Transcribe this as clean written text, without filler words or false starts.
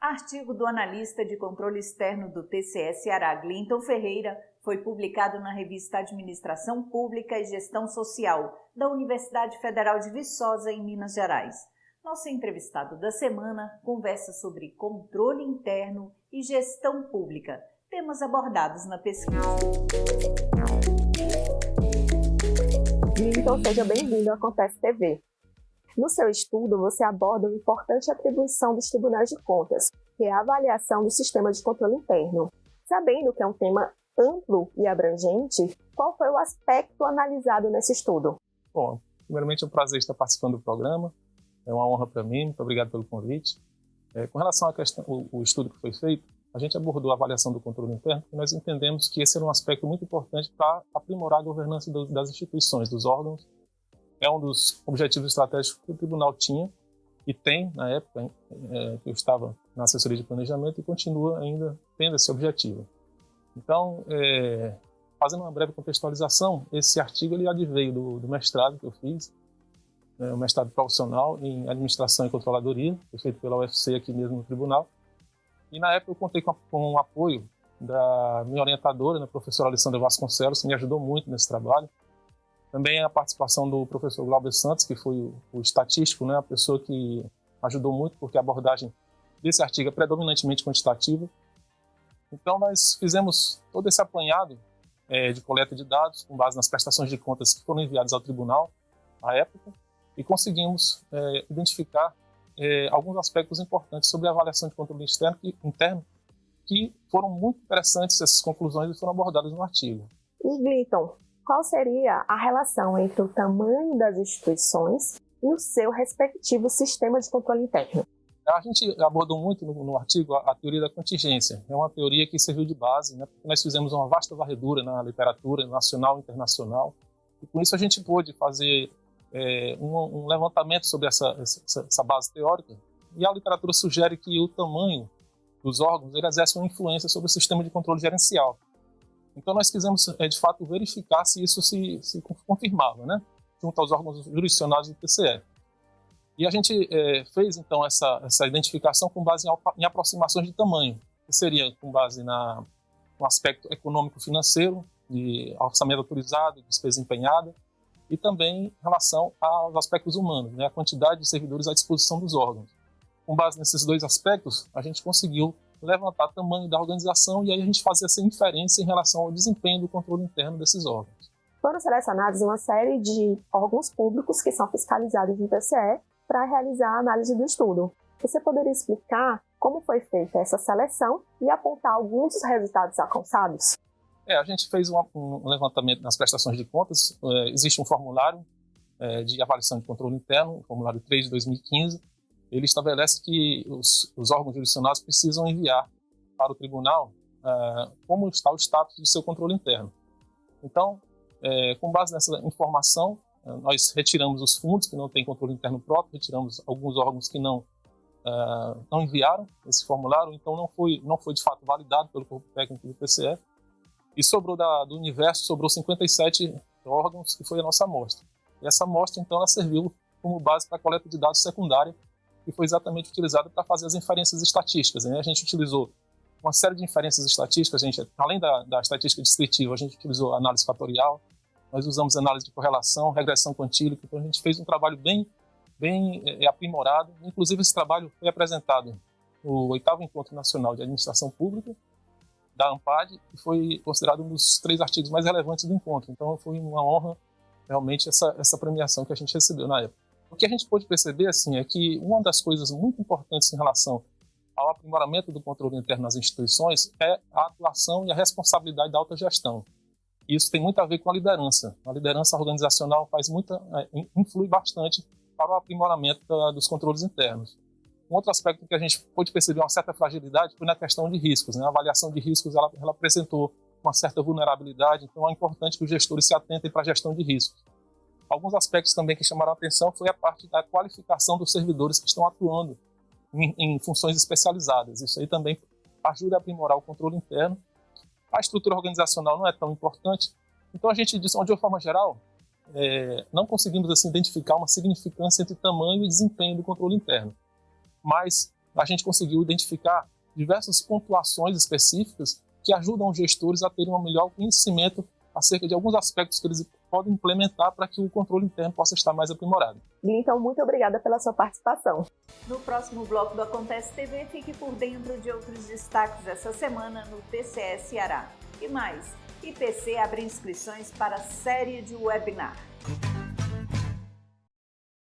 Artigo do analista de controle externo do TCE Ceará, Glinton Ferreira, foi publicado na revista Administração Pública e Gestão Social, da Universidade Federal de Viçosa, em Minas Gerais. Nosso entrevistado da semana conversa sobre controle interno e gestão pública, temas abordados na pesquisa. Glinton, seja bem-vindo ao Acontece TV. No seu estudo, você aborda uma importante atribuição dos tribunais de contas, que é a avaliação do sistema de controle interno. Sabendo que é um tema amplo e abrangente, qual foi o aspecto analisado nesse estudo? Bom, primeiramente é um prazer estar participando do programa, é uma honra para mim, muito obrigado pelo convite. Com relação à questão, o estudo que foi feito, a gente abordou a avaliação do controle interno, porque nós entendemos que esse era um aspecto muito importante para aprimorar a governança das instituições, dos órgãos. É um dos objetivos estratégicos que o tribunal tinha e tem, na época que eu estava na assessoria de planejamento, e continua ainda tendo esse objetivo. Então, fazendo uma breve contextualização, esse artigo ele adveio do mestrado que eu fiz, um mestrado profissional em Administração e Controladoria, feito pela UFC aqui mesmo no tribunal. E na época eu contei com o apoio da minha orientadora, a professora Alessandra Vasconcelos, que me ajudou muito nesse trabalho. Também a participação do professor Glauber Santos, que foi o estatístico, a pessoa que ajudou muito, porque a abordagem desse artigo é predominantemente quantitativa. Então, nós fizemos todo esse apanhado de coleta de dados, com base nas prestações de contas que foram enviadas ao tribunal à época, e conseguimos identificar alguns aspectos importantes sobre a avaliação de controle interno, que foram muito interessantes, essas conclusões, e foram abordadas no artigo. E, Glinton, qual seria a relação entre o tamanho das instituições e o seu respectivo sistema de controle interno? A gente abordou muito no artigo a teoria da contingência. É uma teoria que serviu de base, porque nós fizemos uma vasta varredura na literatura nacional e internacional, e com isso a gente pôde fazer um levantamento sobre essa base teórica, e a literatura sugere que o tamanho dos órgãos ele exerce uma influência sobre o sistema de controle gerencial. Então, nós quisemos, de fato, verificar se isso se confirmava, junto aos órgãos jurisdicionais do TCE. E a gente fez, então, essa identificação com base em aproximações de tamanho, que seria com base no aspecto econômico-financeiro, de orçamento autorizado, despesa empenhada, e também em relação aos aspectos humanos, a quantidade de servidores à disposição dos órgãos. Com base nesses dois aspectos, a gente conseguiu levantar o tamanho da organização e aí a gente fazia essa inferência em relação ao desempenho do controle interno desses órgãos. Foram selecionados uma série de órgãos públicos que são fiscalizados no TCE para realizar a análise do estudo. Você poderia explicar como foi feita essa seleção e apontar alguns dos resultados alcançados? A gente fez um levantamento nas prestações de contas. Existe um formulário de avaliação de controle interno, o formulário 3 de 2015. Ele estabelece que os órgãos jurisdicionais precisam enviar para o tribunal como está o status de seu controle interno. Então, com base nessa informação, nós retiramos os fundos que não têm controle interno próprio, retiramos alguns órgãos que não enviaram esse formulário, então não foi de fato validado pelo corpo técnico do TCE, e do universo sobrou 57 órgãos, que foi a nossa amostra. E essa amostra, então, ela serviu como base para a coleta de dados secundária, que foi exatamente utilizada para fazer as inferências estatísticas. A gente utilizou uma série de inferências estatísticas, além da estatística descritiva, a gente utilizou análise fatorial, nós usamos análise de correlação, regressão quantílica, então a gente fez um trabalho bem aprimorado. Inclusive, esse trabalho foi apresentado no 8º Encontro Nacional de Administração Pública, da ANPAD, e foi considerado um dos 3 artigos mais relevantes do encontro. Então, foi uma honra, realmente, essa premiação que a gente recebeu na época. O que a gente pôde perceber é que uma das coisas muito importantes em relação ao aprimoramento do controle interno nas instituições é a atuação e a responsabilidade da autogestão. Isso tem muito a ver com a liderança. A liderança organizacional influi bastante para o aprimoramento dos controles internos. Um outro aspecto que a gente pôde perceber uma certa fragilidade foi na questão de riscos. A avaliação de riscos ela apresentou uma certa vulnerabilidade, então é importante que os gestores se atentem para a gestão de riscos. Alguns aspectos também que chamaram a atenção foi a parte da qualificação dos servidores que estão atuando em funções especializadas. Isso aí também ajuda a aprimorar o controle interno. A estrutura organizacional não é tão importante. Então a gente disse, de uma forma geral, não conseguimos assim, identificar uma significância entre tamanho e desempenho do controle interno. Mas a gente conseguiu identificar diversas pontuações específicas que ajudam os gestores a terem um melhor conhecimento acerca de alguns aspectos que eles podem implementar para que o controle interno possa estar mais aprimorado. Então, muito obrigada pela sua participação. No próximo bloco do Acontece TV, fique por dentro de outros destaques essa semana no TCE Ceará. E mais, IPC abre inscrições para a série de webinar.